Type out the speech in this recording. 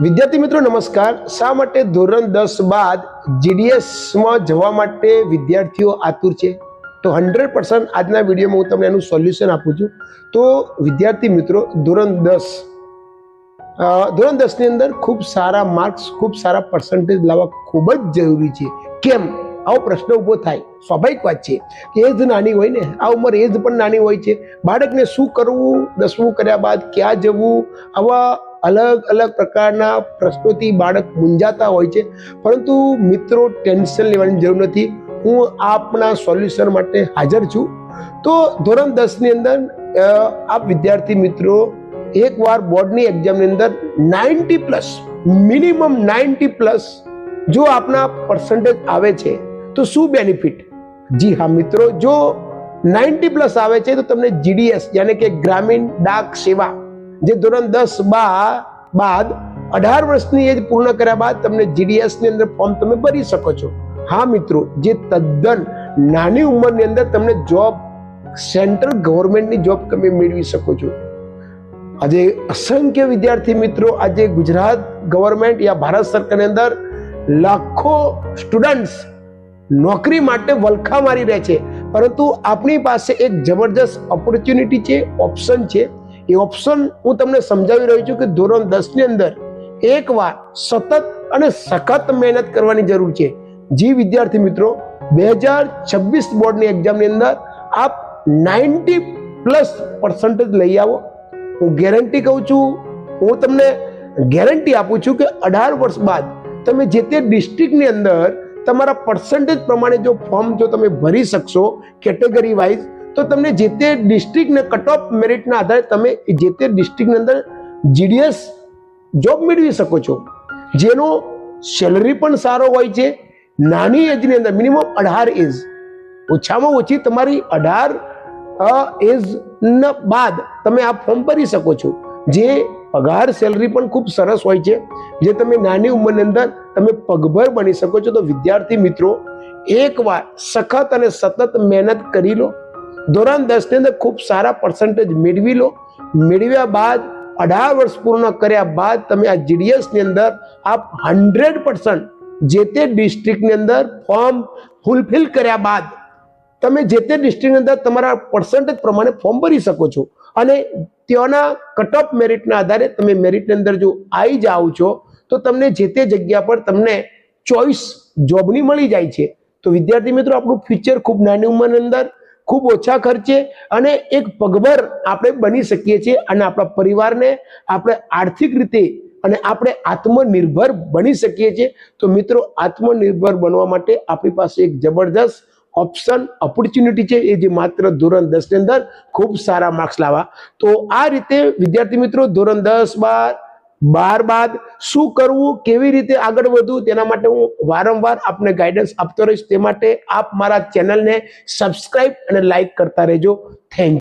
વિદ્યાર્થી મિત્રો નમસ્કાર। શા માટે ધોરણ 10 બાદ જીડીએસ માં જવા માટે વિદ્યાર્થીઓ આતુર છે? તો 100% આજના વિડીયોમાં હું તમને એનું સોલ્યુશન આપું છું। તો વિદ્યાર્થી મિત્રો ધોરણ 10 ની અંદર ખૂબ સારા માર્ક્સ, ખૂબ સારા પર્સન્ટેજ લાવવા ખૂબ જ જરૂરી છે। કેમ? આવો પ્રશ્ન ઊભો થાય। સ્વાભાવિક વાત છે કે એજ નાની હોય ને, આ ઉંમર એજ પણ નાની હોય છે। બાળકને શું કરવું, 10મું કર્યા બાદ ક્યાં જવું, આવા અલગ અલગ પ્રકારના પ્રશ્નોથી બાળક મૂંઝાતા હોય છે। પરંતુ મિત્રો ટેન્શન લેવાની જરૂર નથી, હું આપના સોલ્યુશન માટે હાજર છું। તો ધોરણ 10 ની અંદર આપ વિદ્યાર્થી મિત્રો એકવાર બોર્ડની એક્ઝામની અંદર 90+, મિનિમમ 90+ જો આપના પર્સન્ટેજ આવે છે તો શું બેનિફિટ? જી હા મિત્રો, જો 90+ આવે છે તો તમને જીડીએસ યાनी કે ગ્રામીણ ડાક સેવા, જે ધોરણ 10 બાદ 18 વર્ષની એજ પૂર્ણ કર્યા બાદ તમને જીડીએસ ની અંદર ફોર્મ તમે ભરી શકો છો। હા મિત્રો, જે તદ્દન નાની ઉંમરની અંદર તમને જોબ, સેન્ટ્રલ ગવર્મેન્ટની જોબ તમે મેળવી શકો છો। આજે અસંખ્ય વિદ્યાર્થી મિત્રો આજે ગુજરાત ગવર્મેન્ટ યા ભારત સરકારની અંદર લાખો સ્ટુડન્ટ્સ નોકરી માટે વલખા મારી રહે છે, પરંતુ આપણી પાસે એક જબરજસ્ત ઓપોર્ચ્યુનિટી છે, ઓપ્શન છે। એ ઓપ્શન હું તમને સમજાવી રહ્યો છું કે ધોરણ 10 ની અંદર એકવાર સતત અને સખત મહેનત કરવાની જરૂર છે। જી વિદ્યાર્થી મિત્રો, 2026 બોર્ડની એક્ઝામની અંદર આપ 90+ લઈ આવો। હું ગેરંટી કહું છું, હું તમને ગેરંટી આપું છું કે 18 વર્ષ બાદ તમે જે તે ડિસ્ટ્રિક્ટની અંદર તમારા પર્સન્ટેજ પ્રમાણે જો ફોર્મ જો તમે ભરી શકશો કેટેગરી વાઇઝ, તો તમને જે તે ડિસ્ટ્રિક્ટને કટ ઓફ મેરિટના આધારે તમે જે તે ડિસ્ટ્રિક્ટની અંદર જીડીએસ જોબ મેળવી શકો છો, જેનો સેલરી પણ સારો હોય છે। નાની એજની અંદર મિનિમમ 18 એજ, ઓછામાં ઓછી તમારી 18 એજ બાદ તમે આ ફોર્મ ભરી શકો છો, જે પગાર સેલરી પણ ખૂબ સરસ હોય છે, જે તમે નાની ઉંમરની અંદર તમે પગભર બની શકો છો। તો વિદ્યાર્થી મિત્રો એકવાર સખત અને સતત મહેનત કરી લો, ધોરણ 10 ની અંદર ખૂબ સારા પર્સન્ટેજ મેળવી લો। મેળવ્યા બાદ 18 વર્ષ પૂર્ણ કર્યા બાદ તમે આ જીડીએસ ની અંદર આપ 100% જે તે ડિસ્ટ્રિક્ટની અંદર ફોર્મ ફૂલફિલ કર્યા બાદ તમે જે તે ડિસ્ટ્રિક્ટની અંદર તમારા પર્સન્ટેજ પ્રમાણે ફોર્મ ભરી શકો છો, અને ત્યાંના કટ ઓફ મેરિટના આધારે તમે મેરિટની અંદર જો આવી જાઓ છો તો તમને જે તે જગ્યા પર તમને ચોઈસ જોબની મળી જાય છે। તો વિદ્યાર્થી મિત્રો આપણું ફ્યુચર ખૂબ નાની ઉંમરની અંદર ખૂબ ઓછા ખર્ચે અને એક પગભર આપણે બની શકીએ છીએ, અને આપણા પરિવારને આપણે આર્થિક રીતે અને આપણે આત્મનિર્ભર બની શકીએ છીએ। તો મિત્રો આત્મનિર્ભર બનવા માટે આપણી પાસે એક જબરદસ્ત ઓપ્શન, ઓપોર્ચ્યુનિટી છે, એ જે માત્ર ધોરણ 10 ની અંદર ખૂબ સારા માર્ક્સ લાવવા। તો આ રીતે વિદ્યાર્થી મિત્રો ધોરણ 10 12 બાદ શું કરવું, કેવી રીતે આગળ વધવું, તેના માટે હું વારંવાર આપને ગાઈડન્સ આપતો રહીશ। તે માટે આપ મારા ચેનલને સબસ્ક્રાઇબ અને લાઈક કરતા રહેજો। Thank you.